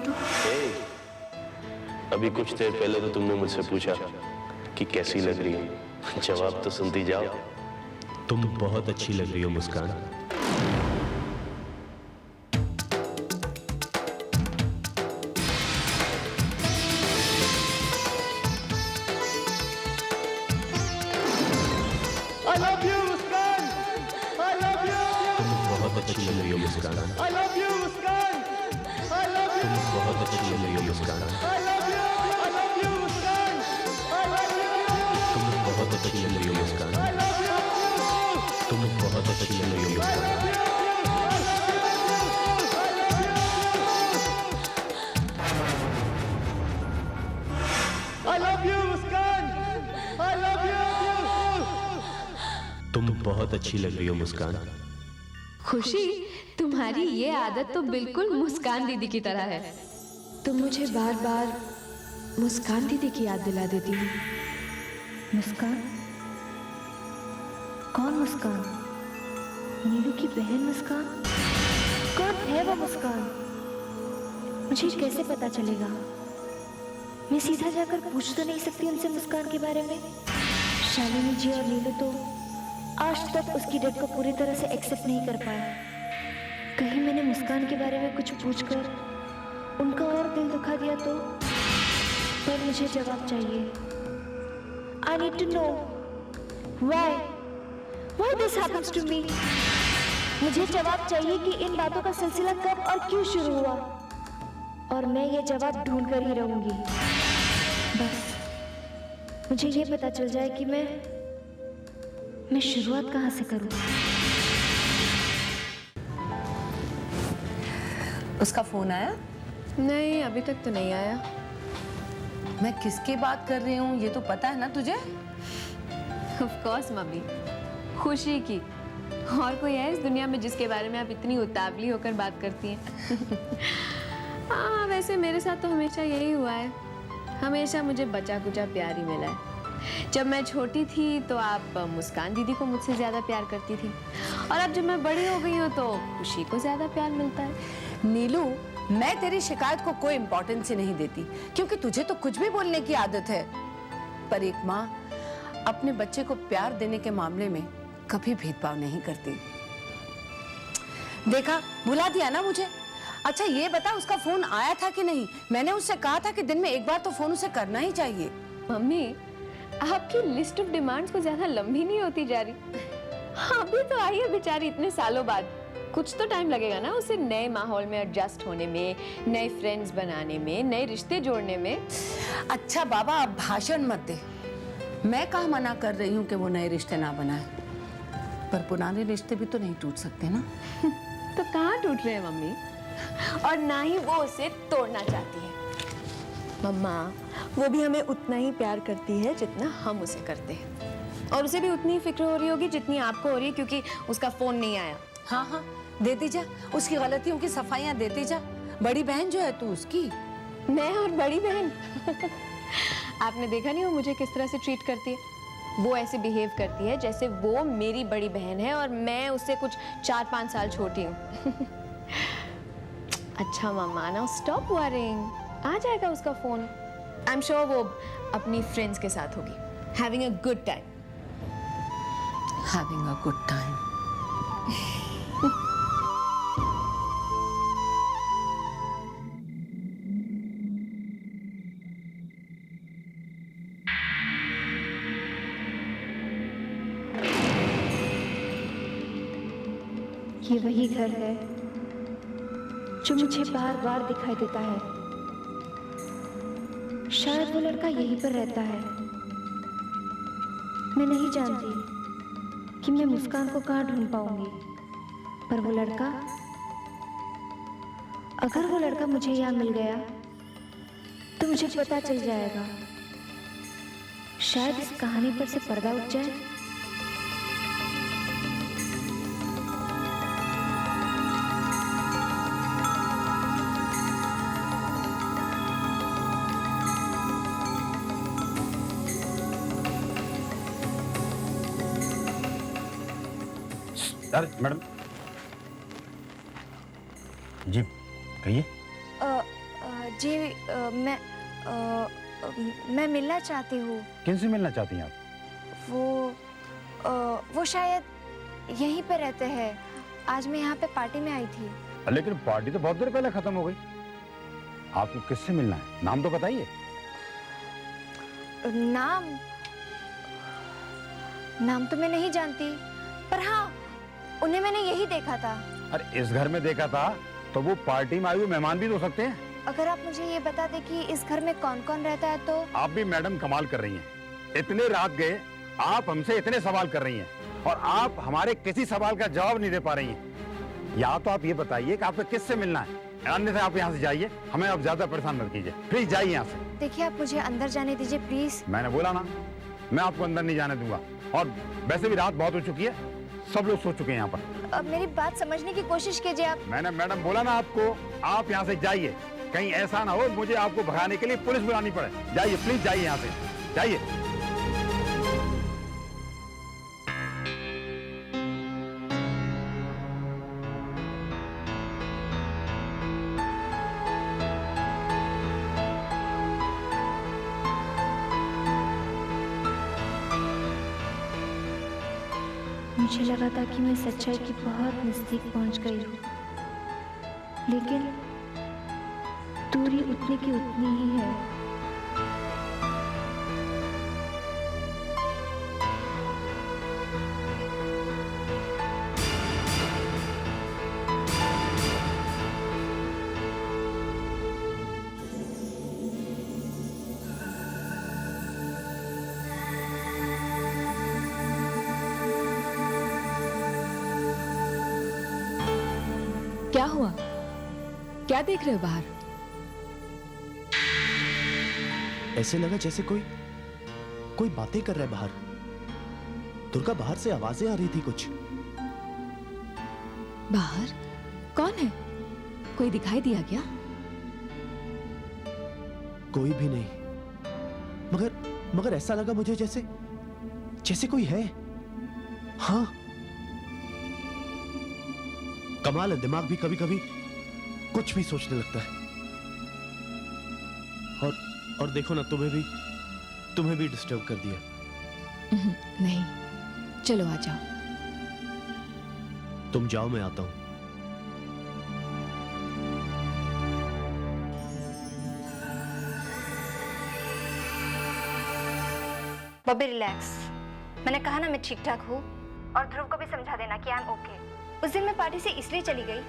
नीलू। अभी कुछ देर पहले तो तुमने मुझसे पूछा कि कैसी लग रही है। जवाब तो सुनती जाओ। तुम बहुत अच्छी लग रही हो मुस्कान। I love you, Muskan. I love you। तुम बहुत अच्छी लग रही हो मुस्कान। I love you, Muskan. I love you। तुम बहुत अच्छी लग रही हो मुस्कान। I love you। I love you, Muskan. I love you। तुम बहुत अच्छी लग रही हो मुस्कान। I love you। तुम बहुत अच्छी लग रही हो मुस्कान। I love you, Muskan. I love you। तुम बहुत अच्छी लग रही हो मुस्कान। खुशी, तुम्हारी ये आदत तो बिल्कुल मुस्कान दीदी की तरह है। तुम मुझे बार बार मुस्कान दीदी की याद दिला देती हो। मुस्कान? कौन मुस्कान? नीलू की बहन मुस्कान? कौन है वो मुस्कान? मुझे कैसे पता चलेगा? मैं सीधा जाकर पूछ तो नहीं सकती उनसे मुस्कान के बारे में। शालिनी जी और नीलू तो आज तक उसकी डेथ को पूरी तरह से एक्सेप्ट नहीं कर पाए। कहीं मैंने मुस्कान के बारे में कुछ पूछकर उनका और दिल दुखा दिया तो? पर मुझे जवाब चाहिए। I need to know why this happens to me। मुझे जवाब चाहिए कि इन बातों का सिलसिला कब और क्यों शुरू हुआ, और मैं ये जवाब ढूंढ कर ही रहूंगी। बस मुझे ये पता चल जाए कि मैं शुरुआत कहाँ से करूं। उसका फोन आया? नहीं, अभी तक तो नहीं आया। मैं किसकी बात कर रही हूँ ये तो पता है ना तुझे? ऑफ कोर्स मम्मी, खुशी की। और कोई है इस दुनिया में जिसके बारे में आप इतनी उतावली होकर बात करती हैं? हाँ, वैसे मेरे साथ तो हमेशा यही हुआ है। हमेशा मुझे बचा कुचा प्यार ही मिला है। जब मैं छोटी थी तो आप मुस्कान दीदी को मुझसे ज़्यादा प्यार करती थी, और अब जब मैं बड़ी हो गई हूँ तो खुशी को ज़्यादा प्यार मिलता है। नीलू, मैं तेरी शिकायत को कोई इम्पोर्टेंस ही नहीं देती, क्योंकि तुझे तो कुछ भी बोलने की आदत है। पर एक माँ अपने बच्चे को प्यार देने के मामले में कभी भेदभाव नहीं करती। देखा, भुला दिया ना मुझे। अच्छा ये बता, उसका फोन आया था कि नहीं? मैंने उससे कहा था कि दिन में एक बार तो फोन उसे करना ही चाहिए। मम्मी, आपकी लिस्ट ऑफ डिमांड्स को ज्यादा लंबी नहीं होती जा रही? अभी तो आई है बेचारी इतने सालों बाद। कुछ तो टाइम लगेगा ना उसे नए माहौल में एडजस्ट होने में, नए फ्रेंड्स बनाने में, नए रिश्ते जोड़ने में। अच्छा बाबा, अब भाषण मत दे। मैं कहाँ मना कर रही हूँ कि वो नए रिश्ते ना बनाए, पर पुराने रिश्ते भी तो नहीं टूट सकते ना। तो कहाँ टूट रहे हैं मम्मी? और ना ही वो उसे तोड़ना चाहती है। मम्मा, वो भी हमें उतना ही प्यार करती है जितना हम उसे करते हैं, और उसे भी उतनी ही फिक्र हो रही होगी जितनी आपको हो रही है, क्योंकि उसका फोन नहीं आया। हाँ हाँ, देती जा, उसकी गलतियों की सफाइयाँ देती जा। बड़ी बहन जो है तू उसकी। मैं और बड़ी बहन? आपने देखा नहीं वो मुझे किस तरह से ट्रीट करती है? वो ऐसे बिहेव करती है जैसे वो मेरी बड़ी बहन है और मैं उससे कुछ 4-5 साल छोटी हूँ। अच्छा मम्मा, नाउ स्टॉप वरिंग। आ जाएगा उसका फोन। आई एम श्योर वो अपनी फ्रेंड्स के साथ होगी, having a good time. Having a good time. ये वही घर है जो मुझे बार बार दिखाई देता है। शायद वो लड़का यहीं पर रहता है। मैं नहीं जानती कि मैं मुस्कान को कहाँ ढूंढ पाऊंगी, पर वो लड़का, अगर वो लड़का मुझे यहाँ मिल गया तो मुझे पता चल जाएगा। शायद इस कहानी पर से पर्दा उठ जाए। अरे मैडम जी, कहिए। जी मैं मिलना चाहती हूँ। किनसे मिलना चाहती हैं आप? वो शायद यहीं पे रहते हैं। आज मैं यहाँ पे पार्टी में आई थी। लेकिन पार्टी तो बहुत देर पहले खत्म हो गई। आपको किससे मिलना है? नाम तो बताइए। नाम तो मैं नहीं जानती, पर हाँ, उन्हें मैंने यही देखा था। अरे इस घर में देखा था तो वो पार्टी में आए हुए मेहमान भी तो हो सकते हैं। अगर आप मुझे ये बता दें कि इस घर में कौन कौन रहता है तो। आप भी मैडम कमाल कर रही हैं। इतने रात गए, आप हमसे इतने सवाल कर रही हैं और आप हमारे किसी सवाल का जवाब नहीं दे पा रही हैं। या तो आप ये बताइए कि आपको किससे मिलना है, अन्यथा आप यहाँ से जाइए। हमें आप ज्यादा परेशान मत कीजिए, प्लीज जाइए यहाँ से। देखिए, आप मुझे अंदर जाने दीजिए प्लीज। मैंने बोला ना, मैं आपको अंदर नहीं जाने दूंगा। और वैसे भी रात बहुत हो चुकी है, सब लोग सो चुके हैं यहाँ पर। अब मेरी बात समझने की कोशिश कीजिए आप। मैंने मैडम बोला ना आपको, आप यहाँ से जाइए। कहीं ऐसा ना हो मुझे आपको भगाने के लिए पुलिस बुलानी पड़े। जाइए प्लीज, जाइए यहाँ से, जाइए। मुझे लगा था कि मैं सच्चाई की बहुत नजदीक पहुंच गई हूँ, लेकिन दूरी उतनी की उतनी ही है। क्या हुआ? क्या देख रहे हो बाहर? ऐसे लगा जैसे कोई बातें कर रहा है बाहर। दुर्गा, बाहर से आवाजें आ रही थी कुछ। बाहर कौन है? कोई दिखाई दिया क्या? कोई भी नहीं, मगर ऐसा लगा मुझे जैसे कोई है। हाँ, कमाल है, दिमाग भी कभी कभी कुछ भी सोचने लगता है। और देखो ना, तुम्हें भी डिस्टर्ब कर दिया। नहीं, चलो आ जाओ। तुम जाओ, मैं आता हूं। बॉबी रिलैक्स। मैंने कहा ना मैं ठीक ठाक हूँ, और ध्रुव को भी समझा देना कि आई एम ओके। उस दिन मैं पार्टी से इसलिए चली गई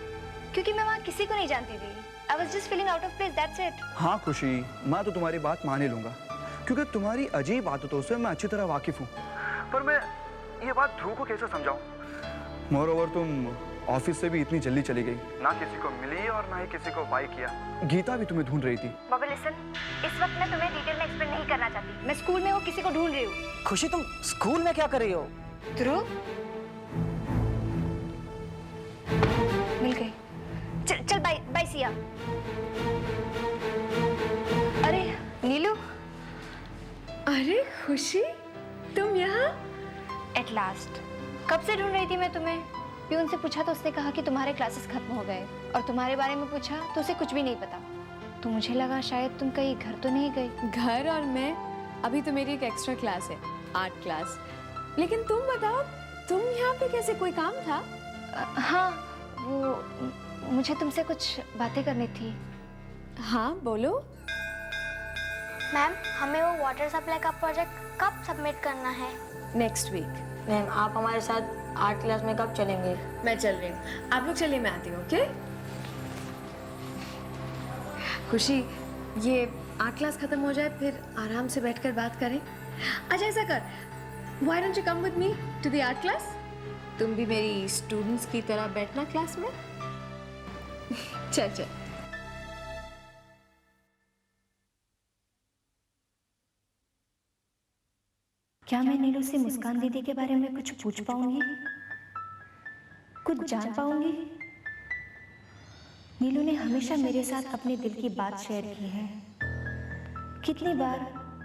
क्योंकि मैं वहाँ किसी को नहीं जानती थी। I was just feeling out of place, that's it. हाँ खुशी, मैं तो तुम्हारी बात मान ही लूंगा क्योंकि तुम्हारी अजीब आदतों से मैं अच्छी तरह वाकिफ हूँ। पर मैं ये बात ध्रुव को कैसे समझाऊं? मोरोवर तुम ऑफिस से भी इतनी जल्दी चली गई, ना किसी को मिली और ना ही किसी को बाय किया। गीता भी तुम्हें ढूंढ रही थी। बॉबी लिसन, इस वक्त मैं तुम्हें डिटेल में एक्सप्लेन नहीं करना चाहती। मैं स्कूल में वो किसी को ढूंढ रही हूँ। खुशी, तुम स्कूल में क्या कर रही हो? ध्रुव मिल गई। चल बाय बाय सिया। अरे नीलू। अरे खुशी, तुम यहाँ? At last. कब से ढूंढ रही थी मैं तुम्हें। प्यून से पूछा तो उसने कहा कि तुम्हारे क्लासेस खत्म हो गए, और तुम्हारे बारे में पूछा तो उसे कुछ भी नहीं पता। तो मुझे लगा शायद तुम कहीं घर तो नहीं गई। घर और मैं, अभी तो मेरी एक एक्स्ट्रा क्लास है, आर्ट क्लास। लेकिन तुम बताओ, तुम यहाँ पे कैसे? कोई काम था? हाँ, वो मुझे तुमसे कुछ बातें करनी थी। हाँ बोलो। मैम, हमें वो वाटर सप्लाई का प्रोजेक्ट कब सबमिट करना है? Next week. मैम, आप हमारे साथ आर्ट क्लास में कब चलेंगे? मैं चल रही हूँ, आप लोग चलिए, मैं आती हूँ। ओके खुशी, ये आर्ट क्लास खत्म हो जाए फिर आराम से बैठकर बात करें। अच्छा ऐसा कर, why don't you come with me to the art class? तुम भी मेरी स्टूडेंट्स की तरह बैठना क्लास में। चल चल। क्या मैं नीलू से मुस्कान दीदी के बारे में कुछ पूछ पाऊंगी, कुछ जान पाऊंगी? नीलू ने हमेशा मेरे साथ अपने दिल की बात शेयर की है। कितनी बार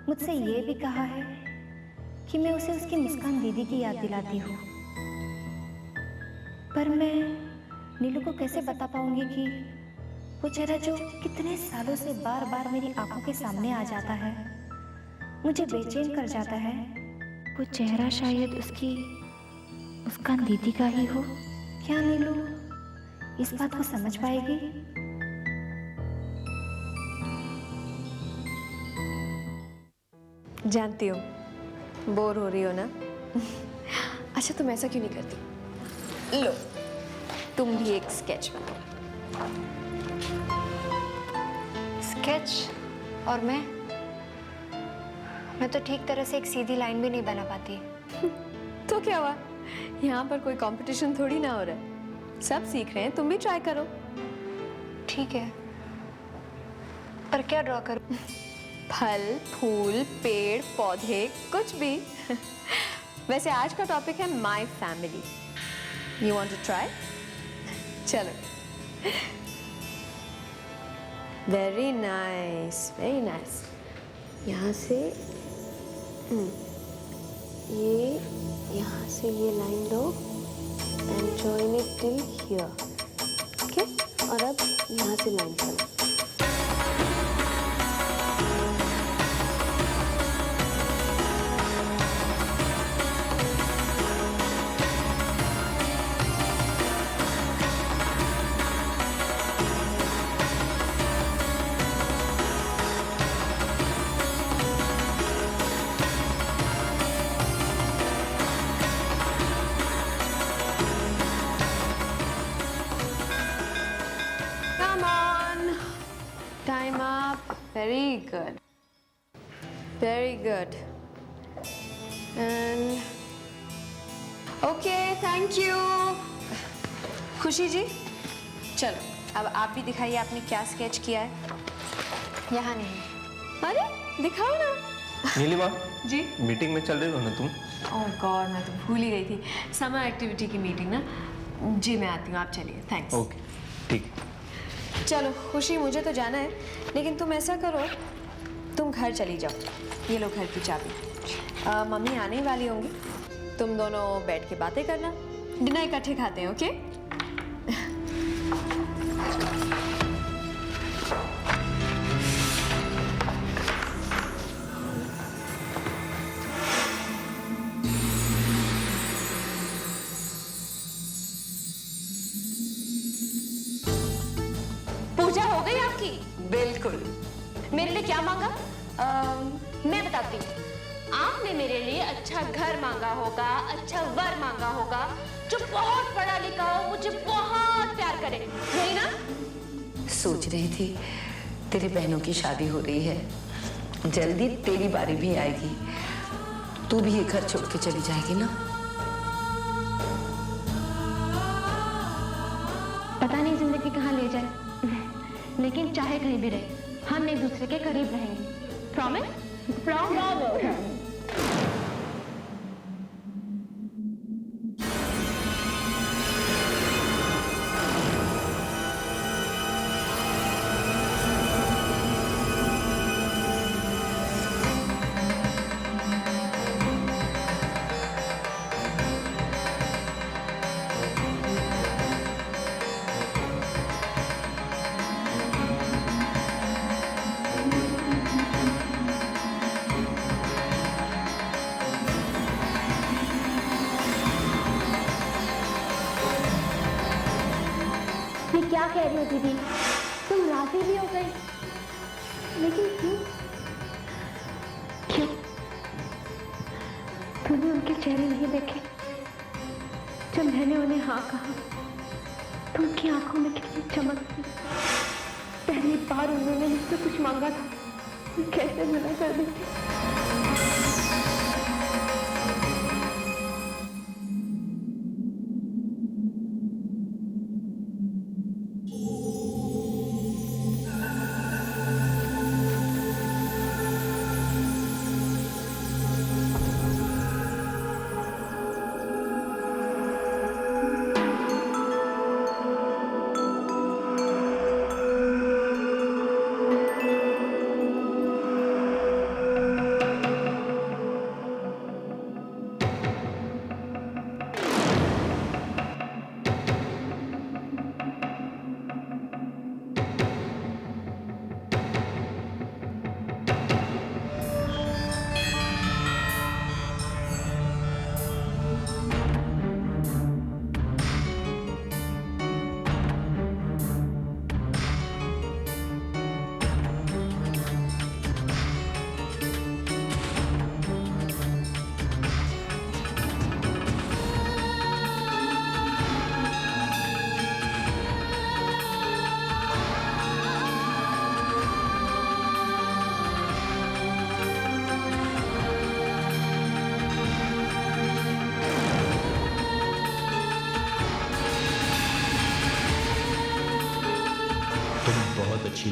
मुझसे ये भी कहा है कि मैं उसे उसकी मुस्कान दीदी की याद दिलाती हूँ। पर मैं नीलू को कैसे बता पाऊंगी कि वो चेहरा जो कितने सालों से बार बार मेरी आंखों के सामने आ जाता है, मुझे बेचैन कर जाता है। वो चेहरा शायद उसकी मुस्कान दीदी का ही हो। क्या नीलू इस बात को समझ पाएगी? जानती हूँ बोर हो रही हो ना। अच्छा तुम ऐसा क्यों नहीं करती, लो तुम भी एक स्केच बनाओ। स्केच? और मैं तो ठीक तरह से एक सीधी लाइन भी नहीं बना पाती। तो क्या हुआ, यहाँ पर कोई कंपटीशन थोड़ी ना हो रहा है, सब सीख रहे हैं, तुम भी ट्राई करो। ठीक है, पर क्या ड्रॉ करूं? फल, फूल, पेड़, पौधे, कुछ भी। वैसे आज का टॉपिक है my family. You want to try? चलो। Very nice, very nice. यहाँ से ये, यहाँ से ये लाइन लो and join it till here. Okay, और अब यहाँ से लाइन चलो। Time up. Very good. Very good. And okay, thank you. खुशी जी, चलो अब आप भी दिखाइए आपने क्या स्केच किया है। यहाँ नहीं। अरे दिखाओ ना। नीलिमा जी मीटिंग में चल रही हो ना तुम? ओह गॉड, मैं तो भूल ही गई थी। समर एक्टिविटी की मीटिंग ना। जी मैं आती हूँ, आप चलिए। थैंक्स। ओके ठीक है। चलो खुशी, मुझे तो जाना है, लेकिन तुम ऐसा करो, तुम घर चली जाओ। ये लो घर की चाबी। मम्मी आने ही वाली होंगी, तुम दोनों बैठ के बातें करना, डिनर इकट्ठे खाते हैं। ओके? पूजा हो गई आपकी? बिल्कुल। मेरे लिए क्या मांगा? मैं बताती हूँ। आपने मेरे लिए अच्छा घर मांगा होगा, अच्छा वर मांगा होगा, जो बहुत पढ़ा लिखा हो, मुझे बहुत प्यार करे, यही ना? सोच रही थी तेरी बहनों की शादी हो रही है, जल्दी तेरी बारी भी आएगी, तू भी ये घर छोड़ के चली जाएगी ना। पता नहीं जिंदगी कहाँ ले जाए, लेकिन चाहे कहीं भी रहे, हम एक दूसरे के करीब रहेंगे। प्रॉमिस? प्रॉमिस। क्या कह रही हो दीदी? तुम राजी भी हो गई, लेकिन क्यों? क्यों? तूने उनके चेहरे नहीं देखे जब मैंने उन्हें हाँ कहा? तो उनकी आंखों में कितनी चमक थी। पहली बार उन्होंने मुझसे कुछ मांगा था, मैं कैसे मना कर देती?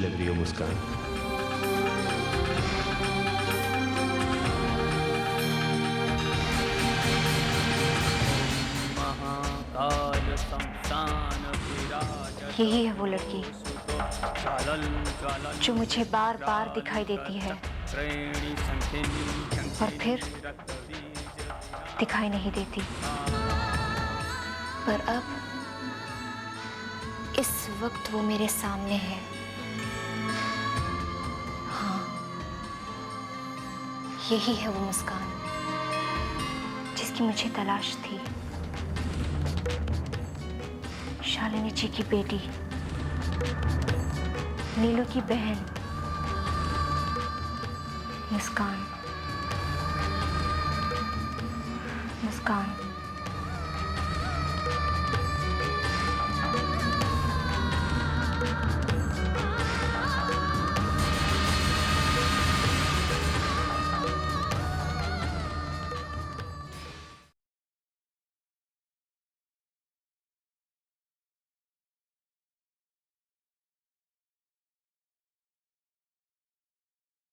लग रही हो मुस्कान। यही है वो लड़की जो मुझे बार बार दिखाई देती है और फिर दिखाई नहीं देती। पर अब इस वक्त वो मेरे सामने है। हाँ, यही है वो मुस्कान जिसकी मुझे तलाश थी। शालिनी जी की बेटी, नीलू की बहन मुस्कान। मुस्कान।